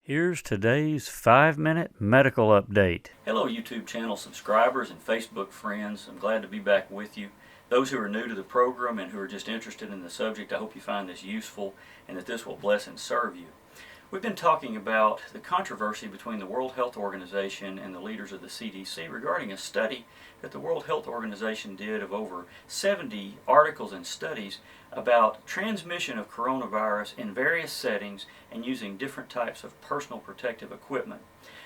Here's today's 5-minute medical update. Hello YouTube channel subscribers and Facebook friends. I'm glad to be back with you. Those who are new to the program and who are just interested in the subject, I hope you find this useful and that this will bless and serve you. We've been talking about the controversy between the World Health Organization and the leaders of the CDC regarding a study that the World Health Organization did of over 70 articles and studies about transmission of coronavirus in various settings and using different types of personal protective equipment.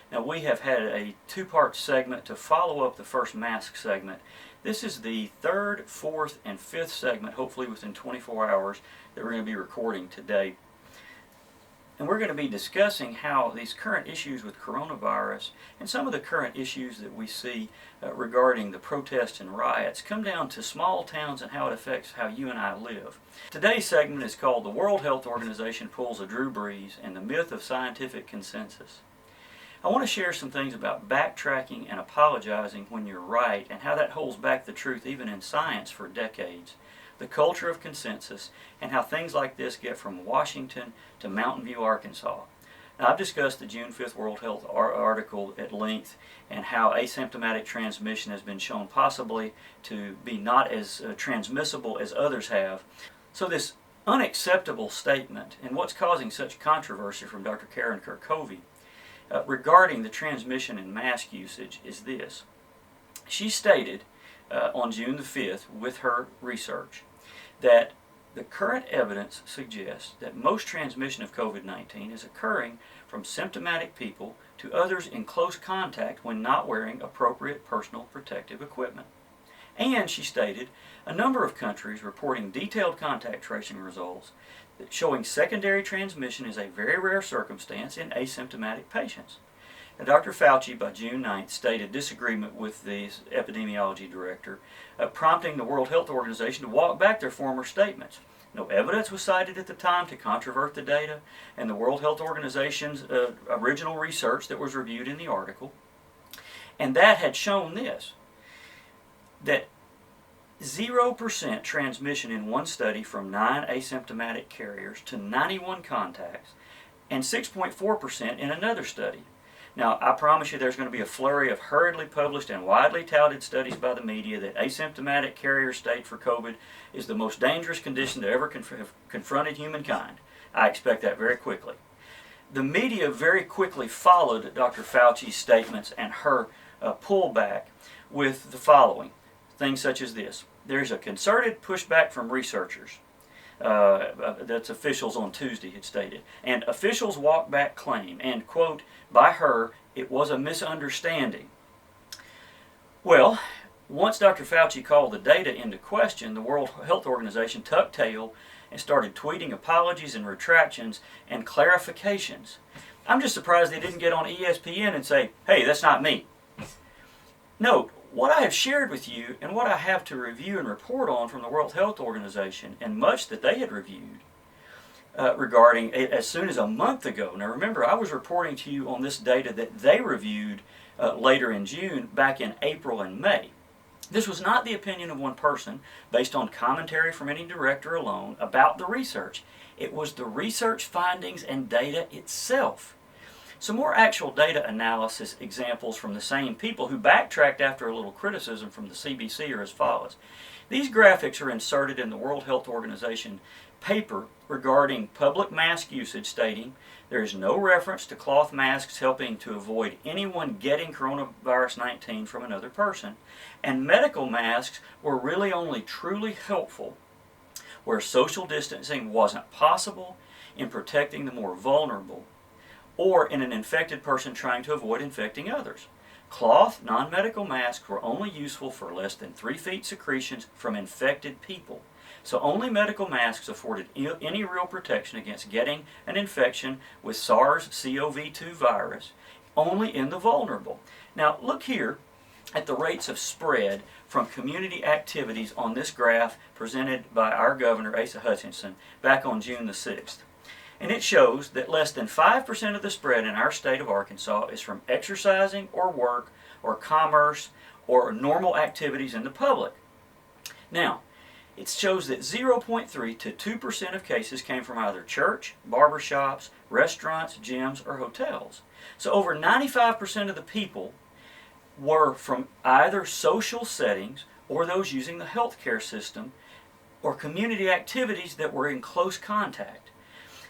Now, we have had a two-part segment to follow up the first mask segment. This is the third, fourth, and fifth segment, hopefully within 24 hours, that we're going to be recording today. And we're going to be discussing how these current issues with coronavirus and some of the current issues that we see regarding the protests and riots come down to small towns and how it affects how you and I live. Today's segment is called The World Health Organization Pulls a Drew Brees and the Myth of Scientific Consensus. I want to share some things about backtracking and apologizing when you're right and how that holds back the truth even in science for decades. The culture of consensus, and how things like this get from Washington to Mountain View, Arkansas. Now, I've discussed the June 5th World Health article at length and how asymptomatic transmission has been shown possibly to be not as transmissible as others have. So this unacceptable statement and what's causing such controversy from Dr. Karen Kirkovy regarding the transmission and mask usage is this. She stated on June the 5th with her research that the current evidence suggests that most transmission of COVID-19 is occurring from symptomatic people to others in close contact when not wearing appropriate personal protective equipment. And she stated a number of countries reporting detailed contact tracing results that showing secondary transmission is a very rare circumstance in asymptomatic patients. Now, Dr. Fauci, by June 9th, stated disagreement with the epidemiology director, prompting the World Health Organization to walk back their former statements. No evidence was cited at the time to controvert the data, and the World Health Organization's original research that was reviewed in the article, and that had shown this, that 0% transmission in one study from 9 asymptomatic carriers to 91 contacts, and 6.4% in another study. Now, I promise you there's going to be a flurry of hurriedly published and widely touted studies by the media that asymptomatic carrier state for COVID is the most dangerous condition to ever have confronted humankind. I expect that very quickly. The media very quickly followed Dr. Fauci's statements and her pullback with the following. Things such as this. There's a concerted pushback from researchers. That's officials on Tuesday had stated. And officials walk back claim, and quote, by her, it was a misunderstanding. Well, once Dr. Fauci called the data into question, the World Health Organization tucked tail and started tweeting apologies and retractions and clarifications. I'm just surprised they didn't get on ESPN and say, hey, that's not me. Note, what I have shared with you and what I have to review and report on from the World Health Organization, and much that they had reviewed regarding as soon as a month ago. Now remember, I was reporting to you on this data that they reviewed later in June, back in April and May. This was not the opinion of one person based on commentary from any director alone about the research. It was the research findings and data itself. Some more actual data analysis examples from the same people who backtracked after a little criticism from the CDC are as follows. These graphics are inserted in the World Health Organization paper regarding public mask usage, stating there is no reference to cloth masks helping to avoid anyone getting coronavirus 19 from another person, and medical masks were really only truly helpful where social distancing wasn't possible in protecting the more vulnerable, or in an infected person trying to avoid infecting others. Cloth, non-medical masks were only useful for less than 3 feet secretions from infected people. So only medical masks afforded any real protection against getting an infection with SARS-CoV-2 virus, only in the vulnerable. Now look here at the rates of spread from community activities on this graph presented by our governor, Asa Hutchinson, back on June the 6th. And it shows that less than 5% of the spread in our state of Arkansas is from exercising or work or commerce or normal activities in the public. Now, It shows that 0.3 to 2% of cases came from either church, barbershops, restaurants, gyms, or hotels. So over 95% of the people were from either social settings or those using the healthcare system or community activities that were in close contact,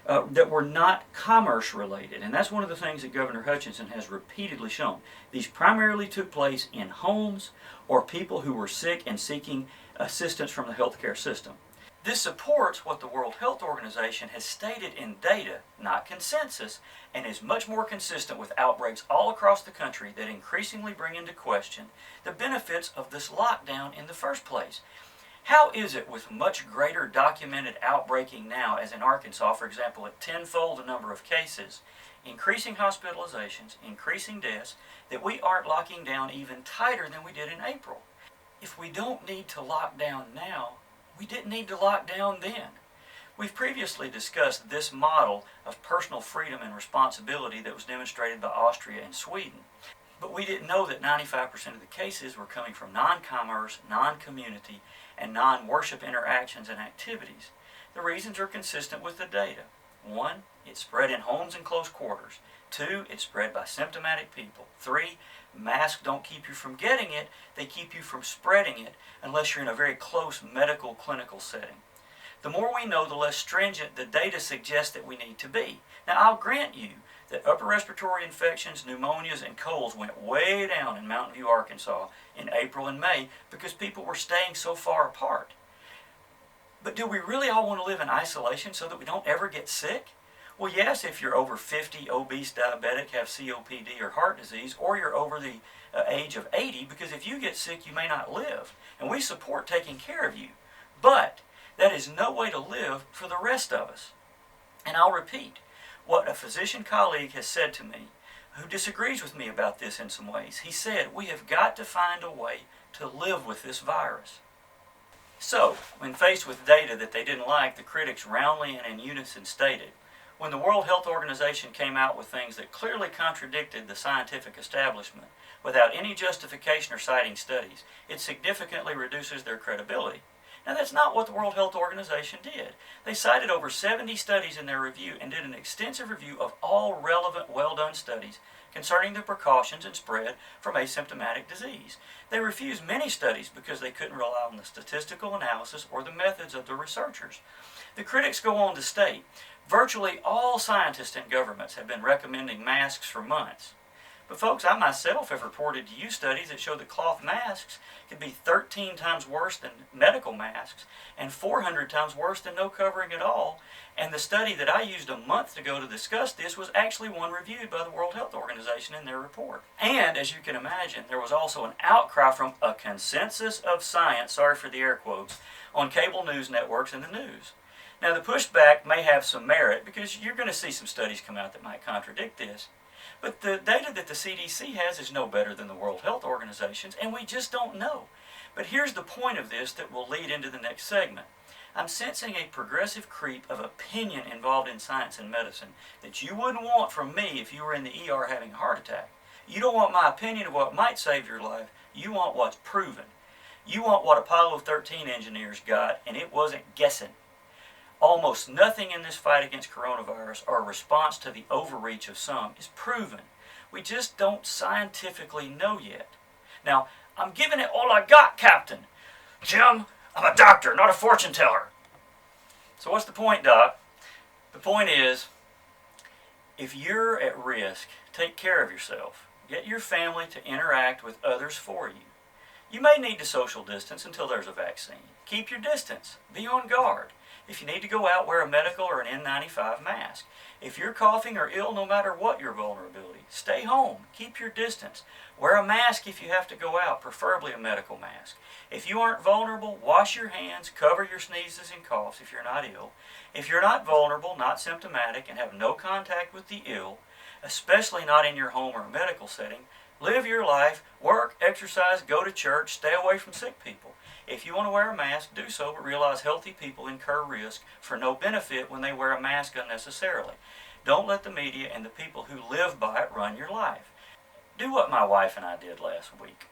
that were not commerce related. And that's one of the things that Governor Hutchinson has repeatedly shown. These primarily took place in homes or people who were sick and seeking assistance from the healthcare system. This supports what the World Health Organization has stated in data, not consensus, and is much more consistent with outbreaks all across the country that increasingly bring into question the benefits of this lockdown in the first place. How is it with much greater documented outbreaking now, as in Arkansas, for example, at tenfold the number of cases, increasing hospitalizations, increasing deaths, that we aren't locking down even tighter than we did in April? If we don't need to lock down now, we didn't need to lock down then. We've previously discussed this model of personal freedom and responsibility that was demonstrated by Austria and Sweden. But we didn't know that 95% of the cases were coming from non-commerce, non-community, and non-worship interactions and activities. The reasons are consistent with the data. 1, it spread in homes and close quarters. 2, it spread by symptomatic people. 3, masks don't keep you from getting it, they keep you from spreading it unless you're in a very close medical clinical setting. The more we know, the less stringent the data suggests that we need to be. Now, I'll grant you that upper respiratory infections, pneumonias, and colds went way down in Mountain View, Arkansas in April and May because people were staying so far apart. But do we really all want to live in isolation so that we don't ever get sick? Well, yes, if you're over 50, obese, diabetic, have COPD or heart disease, or you're over the age of 80, because if you get sick, you may not live. And we support taking care of you. But that is no way to live for the rest of us. And I'll repeat what a physician colleague has said to me, who disagrees with me about this in some ways. He said, we have got to find a way to live with this virus. So, when faced with data that they didn't like, the critics roundly and in unison stated, when the World Health Organization came out with things that clearly contradicted the scientific establishment without any justification or citing studies, it significantly reduces their credibility. Now, that's not what the World Health Organization did. They cited over 70 studies in their review and did an extensive review of all relevant, well-done studies concerning the precautions and spread from asymptomatic disease. They refused many studies because they couldn't rely on the statistical analysis or the methods of the researchers. The critics go on to state, virtually all scientists and governments have been recommending masks for months. But folks, I myself have reported to you studies that show that cloth masks can be 13 times worse than medical masks and 400 times worse than no covering at all. And the study that I used a month ago to discuss this was actually one reviewed by the World Health Organization in their report. And as you can imagine, there was also an outcry from a consensus of science, sorry for the air quotes, on cable news networks and the news. Now, the pushback may have some merit because you're going to see some studies come out that might contradict this. But the data that the CDC has is no better than the World Health Organization's, and we just don't know. But here's the point of this that will lead into the next segment. I'm sensing a progressive creep of opinion involved in science and medicine that you wouldn't want from me if you were in the ER having a heart attack. You don't want my opinion of what might save your life. You want what's proven. You want what Apollo 13 engineers got, and it wasn't guessing. Almost nothing in this fight against coronavirus or response to the overreach of some is proven. We just don't scientifically know yet. Now, I'm giving it all I got, Captain. Jim, I'm a doctor, not a fortune teller. So what's the point, Doc? The point is, if you're at risk, take care of yourself. Get your family to interact with others for you. You may need to social distance until there's a vaccine. Keep your distance. Be on guard. If you need to go out, wear a medical or an N95 mask. If you're coughing or ill, no matter what your vulnerability, stay home. Keep your distance. Wear a mask if you have to go out, preferably a medical mask. If you aren't vulnerable, wash your hands, cover your sneezes and coughs if you're not ill. If you're not vulnerable, not symptomatic, and have no contact with the ill, especially not in your home or a medical setting, live your life, work, exercise, go to church, stay away from sick people. If you want to wear a mask, do so, but realize healthy people incur risk for no benefit when they wear a mask unnecessarily. Don't let the media and the people who live by it run your life. Do what my wife and I did last week.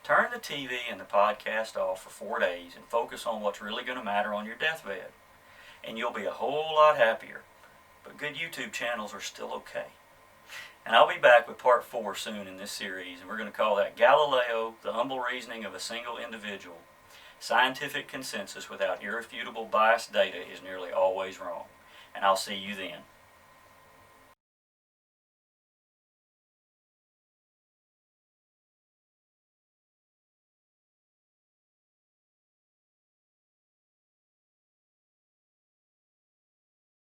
Turn the TV and the podcast off for 4 days and focus on what's really going to matter on your deathbed. And you'll be a whole lot happier. But good YouTube channels are still okay. And I'll be back with part 4 soon in this series, and we're going to call that Galileo, the Humble Reasoning of a Single Individual. Scientific consensus without irrefutable biased data is nearly always wrong. And I'll see you then.